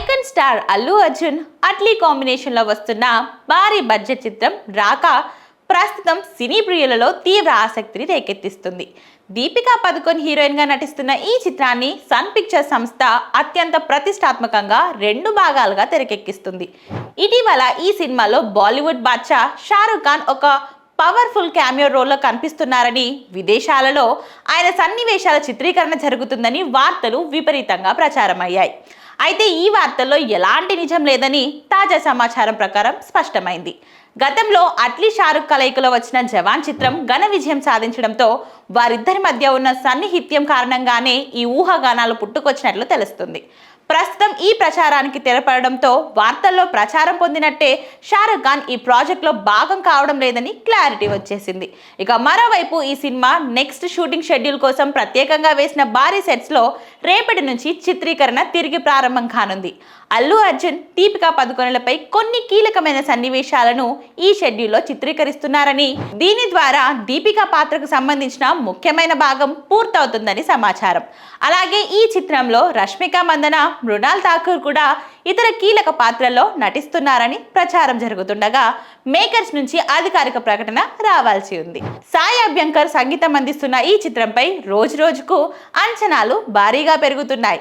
Icon star Allu Arjun Atlee కాంబినేషన్లో వస్తున్న భారీ బడ్జెట్ చిత్రం రాక ప్రస్తుతం సినీ ప్రియులలో తీవ్ర ఆసక్తిని రేకెత్తిస్తుంది. దీపికా పదుకొన్ హీరోయిన్గా నటిస్తున్న ఈ చిత్రాన్ని సన్ పిక్చర్స్ సంస్థ అత్యంత ప్రతిష్టాత్మకంగా 2 భాగాలుగా తెరకెక్కిస్తుంది. ఇటీవల ఈ సినిమాలో బాలీవుడ్ బాద్షా షారూఖ్ ఖాన్ ఒక పవర్ఫుల్ క్యామియో రోల్లో కనిపిస్తున్నారని, విదేశాలలో ఆయన సన్నివేశాల చిత్రీకరణ జరుగుతుందని వార్తలు విపరీతంగా ప్రచారమయ్యాయి. అయితే ఈ వార్తల్లో ఎలాంటి నిజం లేదని తాజా సమాచారం ప్రకారం స్పష్టమైంది. గతంలో అట్లీ షారుఖ్ కలయికలో వచ్చిన జవాన్ చిత్రం ఘన విజయం సాధించడంతో వారిద్దరి మధ్య ఉన్న సన్నిహిత్యం కారణంగానే ఈ ఊహాగానాలు పుట్టుకొచ్చినట్లు తెలుస్తుంది. ప్రస్తుతం ఈ ప్రచారానికి తెరపడడంతో వార్తల్లో ప్రచారం పొందినట్టే షారుఖ్ ఖాన్ ఈ ప్రాజెక్ట్లో భాగం కావడం లేదని క్లారిటీ వచ్చేసింది. ఇక మరోవైపు ఈ సినిమా నెక్స్ట్ షూటింగ్ షెడ్యూల్ కోసం ప్రత్యేకంగా వేసిన భారీ సెట్స్లో రేపటి నుంచి చిత్రీకరణ తిరిగి ప్రారంభం కానుంది. అల్లు అర్జున్, దీపికా పదుకొనెలపై కొన్ని కీలకమైన సన్నివేశాలను ఈ షెడ్యూల్లో చిత్రీకరిస్తున్నారని, దీని ద్వారా దీపికా పాత్రకు సంబంధించిన ముఖ్యమైన భాగం పూర్తవుతుందని సమాచారం. అలాగే ఈ చిత్రంలో రష్మిక మందన, మృణాల్ ఠాకూర్ కూడా ఇతర కీలక పాత్రల్లో నటిస్తున్నారని ప్రచారం జరుగుతుండగా మేకర్స్ నుంచి అధికారిక ప్రకటన రావాల్సి ఉంది. సాయి అభ్యంకర్ సంగీతం అందిస్తున్న ఈ చిత్రంపై రోజు రోజుకు అంచనాలు భారీగా పెరుగుతున్నాయి.